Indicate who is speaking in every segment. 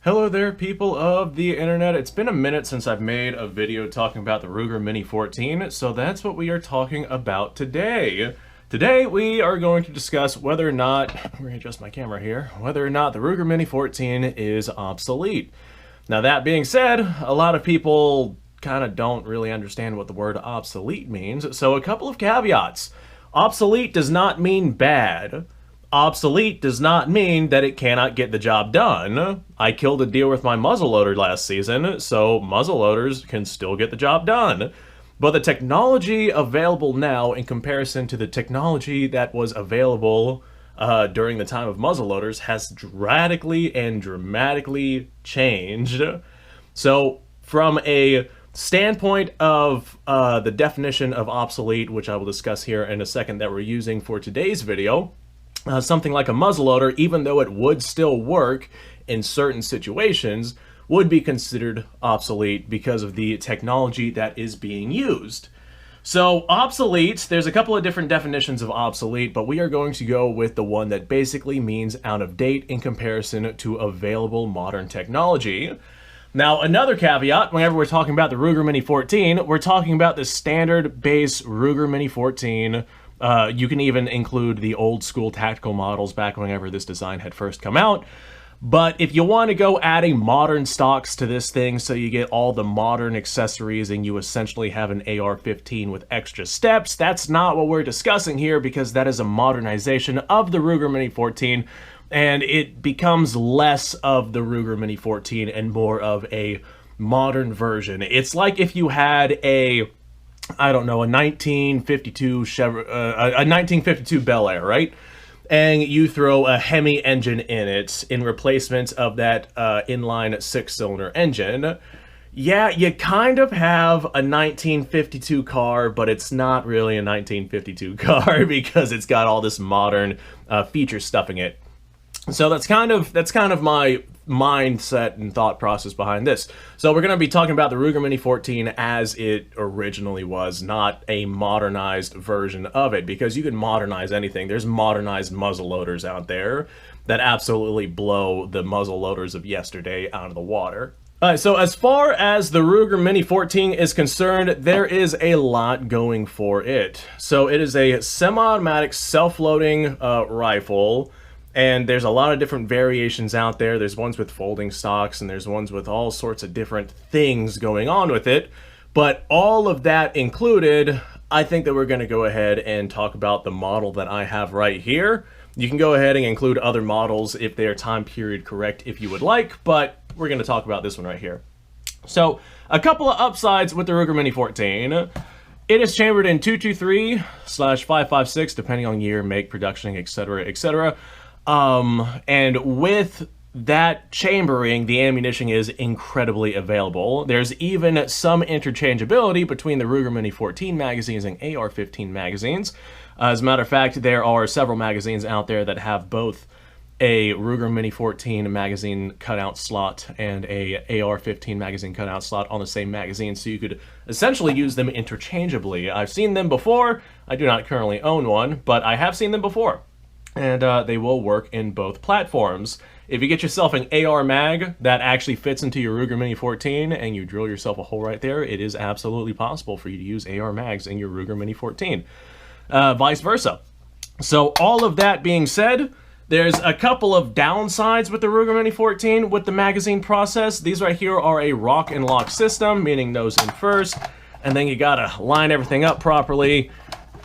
Speaker 1: Hello there, people of the internet. It's been a minute since I've made a video talking about the Ruger Mini 14, so that's what we are talking about today. Today we are going to discuss whether or not, we're going to adjust my camera here, whether or not the Ruger Mini 14 is obsolete. Now that being said, a lot of people kind of don't really understand what the word obsolete means, so a couple of caveats. Obsolete does not mean bad. Obsolete does not mean that it cannot get the job done. I killed a deer with my muzzleloader last season, so muzzleloaders can still get the job done. But the technology available now in comparison to the technology that was available during the time of muzzleloaders has radically and dramatically changed. So from a standpoint of the definition of obsolete, which I will discuss here in a second that we're using for today's video, something like a muzzleloader, even though it would still work in certain situations, would be considered obsolete because of the technology that is being used. So obsolete, there's a couple of different definitions of obsolete, but we are going to go with the one that basically means out of date in comparison to available modern technology. Now, another caveat, whenever we're talking about the Ruger Mini 14, we're talking about the standard base Ruger Mini 14. You can even include the old school tactical models back whenever this design had first come out. But if you want to go adding modern stocks to this thing so you get all the modern accessories and you essentially have an AR-15 with extra steps, that's not what we're discussing here because that is a modernization of the Ruger Mini 14 and it becomes less of the Ruger Mini 14 and more of a modern version. It's like if you had a 1952 Bel Air, right? And you throw a Hemi engine in it in replacement of that inline 6-cylinder engine. Yeah, you kind of have a 1952 car, but it's not really a 1952 car because it's got all this modern feature stuff in it. So that's kind of my mindset and thought process behind this. So we're going to be talking about the Ruger Mini 14 as it originally was, not a modernized version of it, because you can modernize anything. There's modernized muzzle loaders out there that absolutely blow the muzzle loaders of yesterday out of the water. So as far as the Ruger Mini 14 is concerned, there is a lot going for it. So it is a semi-automatic self-loading rifle. And there's a lot of different variations out there. There's ones with folding stocks, and there's ones with all sorts of different things going on with it. But all of that included, I think that we're going to go ahead and talk about the model that I have right here. You can go ahead and include other models if they are time period correct if you would like, but we're going to talk about this one right here. So, a couple of upsides with the Ruger Mini 14. It is chambered in 223/556, depending on year, make, production, etc., etc. And with that chambering, the ammunition is incredibly available. There's even some interchangeability between the Ruger Mini 14 magazines and AR-15 magazines. As a matter of fact, there are several magazines out there that have both a Ruger Mini 14 magazine cutout slot and a AR-15 magazine cutout slot on the same magazine, so you could essentially use them interchangeably. I've seen them before. I do not currently own one, but I have seen them before. And they will work in both platforms. If you get yourself an AR mag that actually fits into your Ruger Mini 14 and you drill yourself a hole right there, it is absolutely possible for you to use AR mags in your Ruger Mini 14. Vice versa. So all of that being said, there's a couple of downsides with the Ruger Mini 14 with the magazine process. These right here are a rock and lock system, meaning nose in first, and then you gotta line everything up properly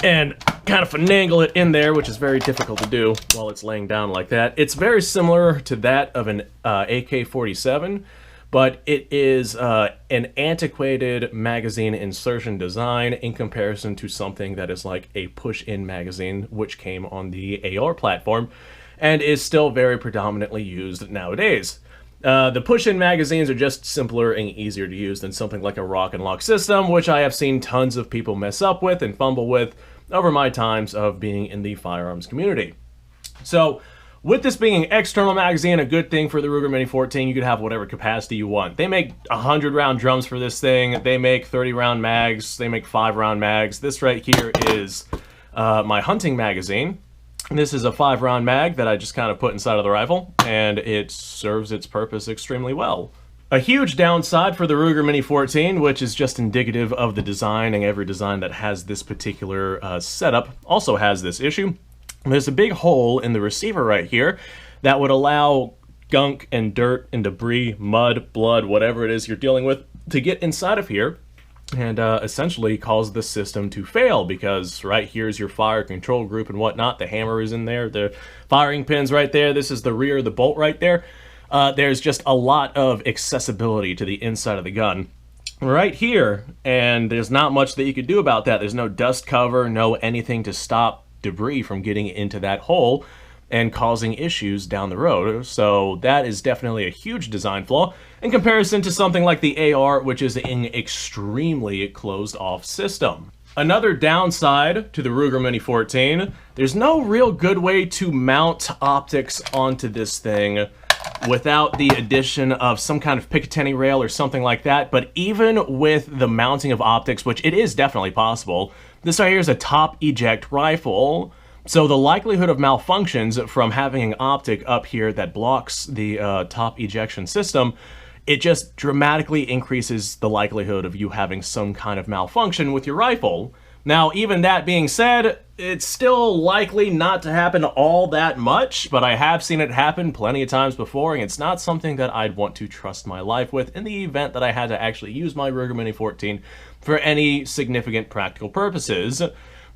Speaker 1: and kind of finagle it in there, which is very difficult to do while it's laying down like that. It's very similar to that of an AK-47, but it is an antiquated magazine insertion design in comparison to something that is like a push-in magazine, which came on the AR platform and is still very predominantly used nowadays. The push-in magazines are just simpler and easier to use than something like a rock and lock system, which I have seen tons of people mess up with and fumble with over my times of being in the firearms community. So, with this being an external magazine, a good thing for the Ruger Mini 14, you could have whatever capacity you want. They make 100-round drums for this thing, they make 30-round mags, they make 5-round mags. This right here is my hunting magazine. This is a 5-round mag that I just kind of put inside of the rifle, and it serves its purpose extremely well. A huge downside for the Ruger Mini 14, which is just indicative of the design, and every design that has this particular setup also has this issue. There's a big hole in the receiver right here that would allow gunk and dirt and debris, mud, blood, whatever it is you're dealing with, to get inside of here and essentially cause the system to fail, because right here's your fire control group and whatnot. The hammer is in there, the firing pin's right there, this is the rear of the bolt right there. There's just a lot of accessibility to the inside of the gun right here, and there's not much that you could do about that. There's no dust cover, no anything to stop debris from getting into that hole and causing issues down the road. So that is definitely a huge design flaw in comparison to something like the AR, which is an extremely closed-off system. Another downside to the Ruger Mini 14, there's no real good way to mount optics onto this thing without the addition of some kind of Picatinny rail or something like that. But even with the mounting of optics, which it is definitely possible, this right here is a top eject rifle. So the likelihood of malfunctions from having an optic up here that blocks the top ejection system, it just dramatically increases the likelihood of you having some kind of malfunction with your rifle. Now, even that being said, it's still likely not to happen all that much, but I have seen it happen plenty of times before, and it's not something that I'd want to trust my life with in the event that I had to actually use my Ruger Mini 14 for any significant practical purposes.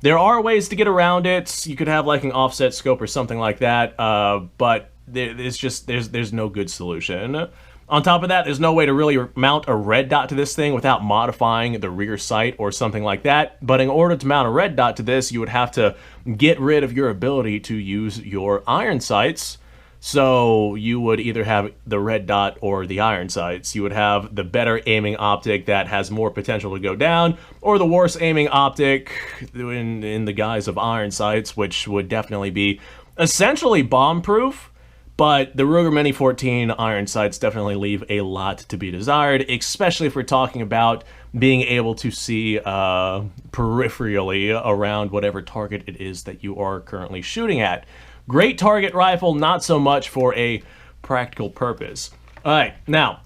Speaker 1: There are ways to get around it. You could have like an offset scope or something like that, but there's no good solution. On top of that, there's no way to really mount a red dot to this thing without modifying the rear sight or something like that. But in order to mount a red dot to this, you would have to get rid of your ability to use your iron sights. So you would either have the red dot or the iron sights. You would have the better aiming optic that has more potential to go down, or the worse aiming optic in the guise of iron sights, which would definitely be essentially bomb-proof. But the Ruger Mini 14 iron sights definitely leave a lot to be desired, especially if we're talking about being able to see peripherally around whatever target it is that you are currently shooting at. Great target rifle, not so much for a practical purpose. Alright, now,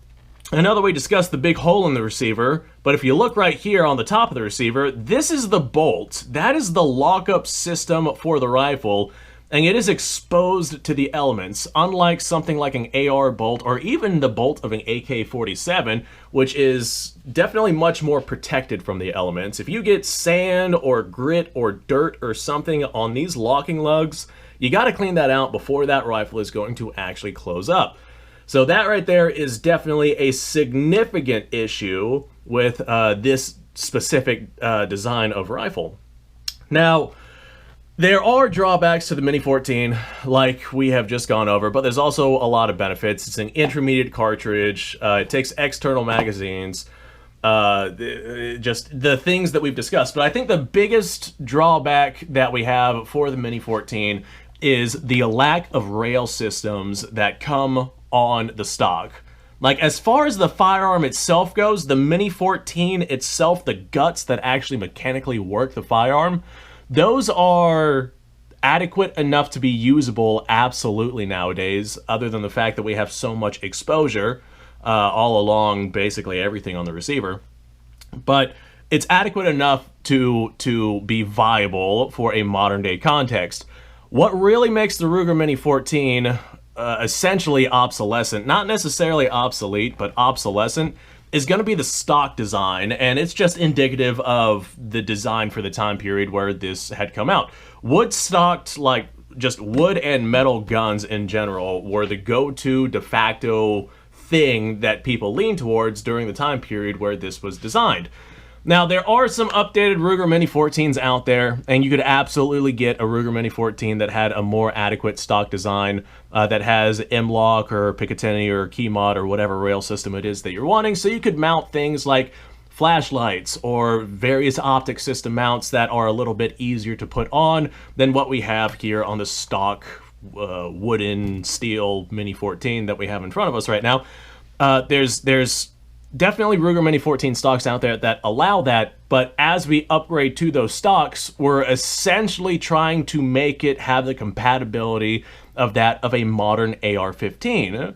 Speaker 1: I know that we discussed the big hole in the receiver, but if you look right here on the top of the receiver, this is the bolt. That is the lockup system for the rifle, and it is exposed to the elements, unlike something like an AR bolt or even the bolt of an AK-47, which is definitely much more protected from the elements. If you get sand or grit or dirt or something on these locking lugs, you gotta clean that out before that rifle is going to actually close up. So that right there is definitely a significant issue with this specific design of rifle. Now, there are drawbacks to the Mini 14, like we have just gone over, but there's also a lot of benefits. It's an intermediate cartridge, it takes external magazines, just the things that we've discussed. But I think the biggest drawback that we have for the Mini 14 is the lack of rail systems that come on the stock. Like, as far as the firearm itself goes, the Mini 14 itself, the guts that actually mechanically work the firearm, those are adequate enough to be usable absolutely nowadays, other than the fact that we have so much exposure all along basically everything on the receiver. But it's adequate enough to be viable for a modern day context. What really makes the Ruger Mini 14 essentially obsolescent, not necessarily obsolete, but obsolescent, is going to be the stock design, and it's just indicative of the design for the time period where this had come out. Wood stocked, like just wood and metal guns in general, were the go-to de facto thing that people leaned towards during the time period where this was designed. Now, there are some updated Ruger Mini 14s out there, and you could absolutely get a Ruger Mini 14 that had a more adequate stock design that has M-Lock or Picatinny or Keymod or whatever rail system it is that you're wanting, so you could mount things like flashlights or various optic system mounts that are a little bit easier to put on than what we have here on the stock wooden steel Mini 14 that we have in front of us right now. There's definitely Ruger Mini 14 stocks out there that allow that, but as we upgrade to those stocks, we're essentially trying to make it have the compatibility of that of a modern AR-15.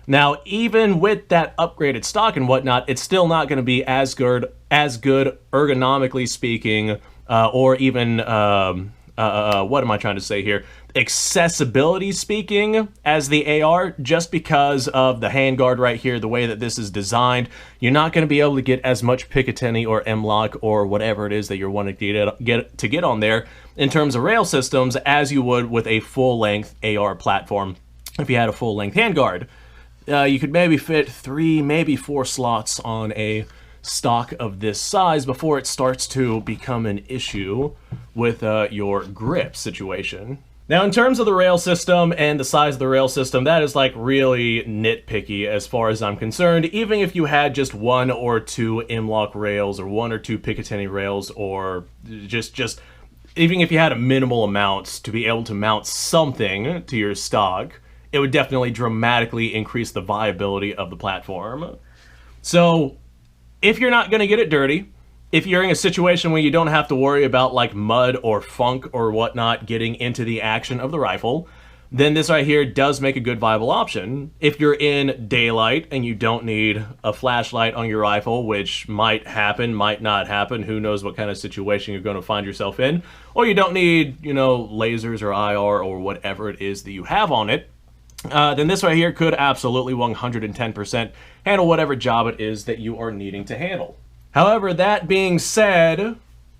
Speaker 1: Now, even with that upgraded stock and whatnot, it's still not going to be as good ergonomically speaking, or even, what am I trying to say here? Accessibility speaking as the AR, just because of the handguard right here, the way that this is designed. You're not going to be able to get as much Picatinny or M-Lock or whatever it is that you're wanting to get on there in terms of rail systems as you would with a full-length AR platform if you had a full-length handguard. You could maybe fit 3, maybe 4 slots on a stock of this size before it starts to become an issue with your grip situation. Now, in terms of the rail system and the size of the rail system, that is like really nitpicky as far as I'm concerned. Even if you had just 1 or 2 M-Lock rails or 1 or 2 Picatinny rails, or just even if you had a minimal amount to be able to mount something to your stock, it would definitely dramatically increase the viability of the platform. So if you're not going to get it dirty, if you're in a situation where you don't have to worry about like mud or funk or whatnot getting into the action of the rifle, then this right here does make a good viable option. If you're in daylight and you don't need a flashlight on your rifle, which might happen, might not happen, who knows what kind of situation you're going to find yourself in, or you don't need, lasers or IR or whatever it is that you have on it, then this right here could absolutely 110% handle whatever job it is that you are needing to handle. However, that being said,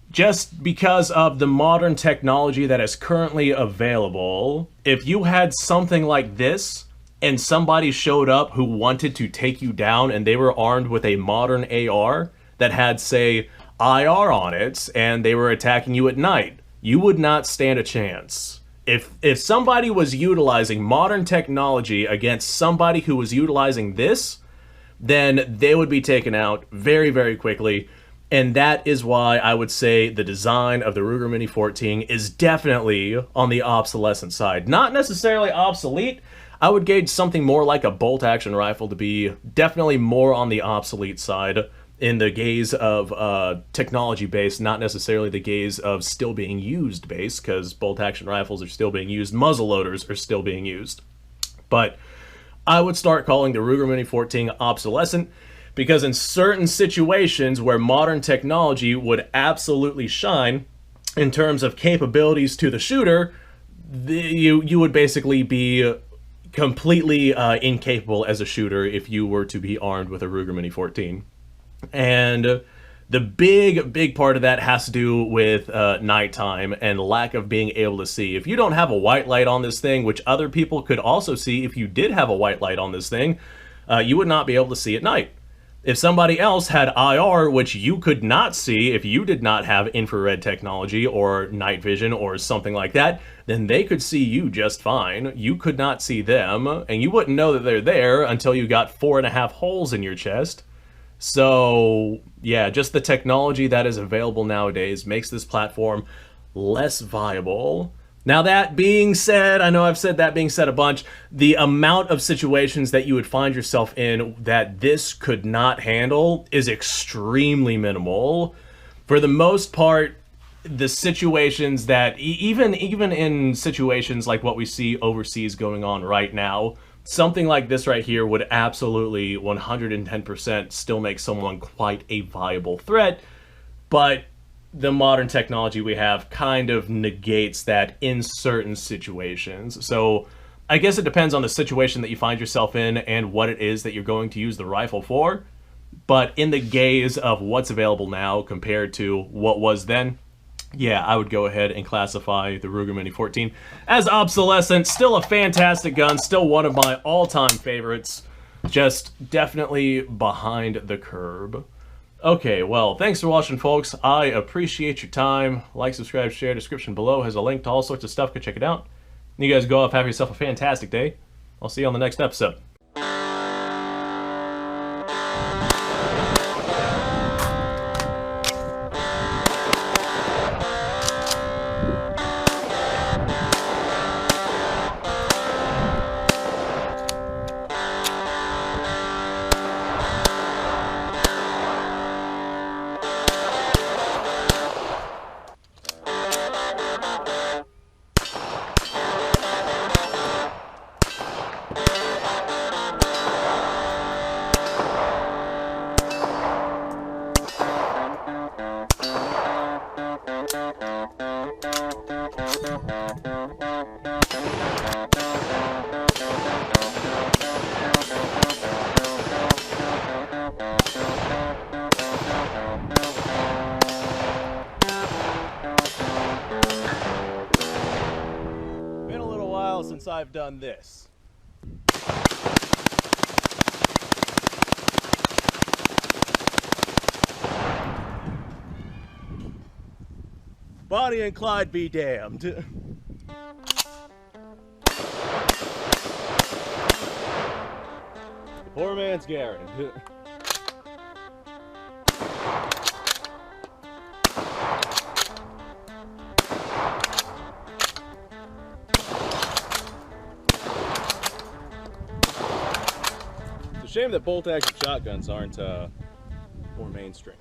Speaker 1: just because of the modern technology that is currently available, if you had something like this and somebody showed up who wanted to take you down and they were armed with a modern AR that had, say, IR on it and they were attacking you at night, you would not stand a chance. If somebody was utilizing modern technology against somebody who was utilizing this, then they would be taken out very, very quickly. And that is why I would say the design of the Ruger Mini 14 is definitely on the obsolescent side. Not necessarily obsolete. I would gauge something more like a bolt-action rifle to be definitely more on the obsolete side in the gaze of technology base, not necessarily the gaze of still being used base, because bolt-action rifles are still being used, muzzleloaders are still being used. But I would start calling the Ruger Mini 14 obsolescent, because in certain situations where modern technology would absolutely shine in terms of capabilities to the shooter, you would basically be completely incapable as a shooter if you were to be armed with a Ruger Mini 14. And the big part of that has to do with nighttime and lack of being able to see. If you don't have a white light on this thing, which other people could also see if you did have a white light on this thing, you would not be able to see at night. If somebody else had IR, which you could not see if you did not have infrared technology or night vision or something like that, then they could see you just fine. You could not see them, and you wouldn't know that they're there until you got 4.5 holes in your chest. So, yeah, just the technology that is available nowadays makes this platform less viable. Now, that being said, I know I've said that being said a bunch, the amount of situations that you would find yourself in that this could not handle is extremely minimal. For the most part, the situations that, even in situations like what we see overseas going on right now, something like this right here would absolutely 110% still make someone quite a viable threat, but the modern technology we have kind of negates that in certain situations. So I guess it depends on the situation that you find yourself in and what it is that you're going to use the rifle for, but in the gaze of what's available now compared to what was then, yeah, I would go ahead and classify the Ruger Mini 14 as obsolescent. Still a fantastic gun, still one of my all-time favorites, just definitely behind the curb. Okay, well, thanks for watching, folks. I appreciate your time. Like, subscribe, share. Description below has a link to all sorts of stuff. Go check it out. You guys go off, have yourself a fantastic day. I'll see you on the next episode. I've done this. Bonnie and Clyde be damned. Poor man's Garen. It's a shame that bolt-action shotguns aren't more mainstream.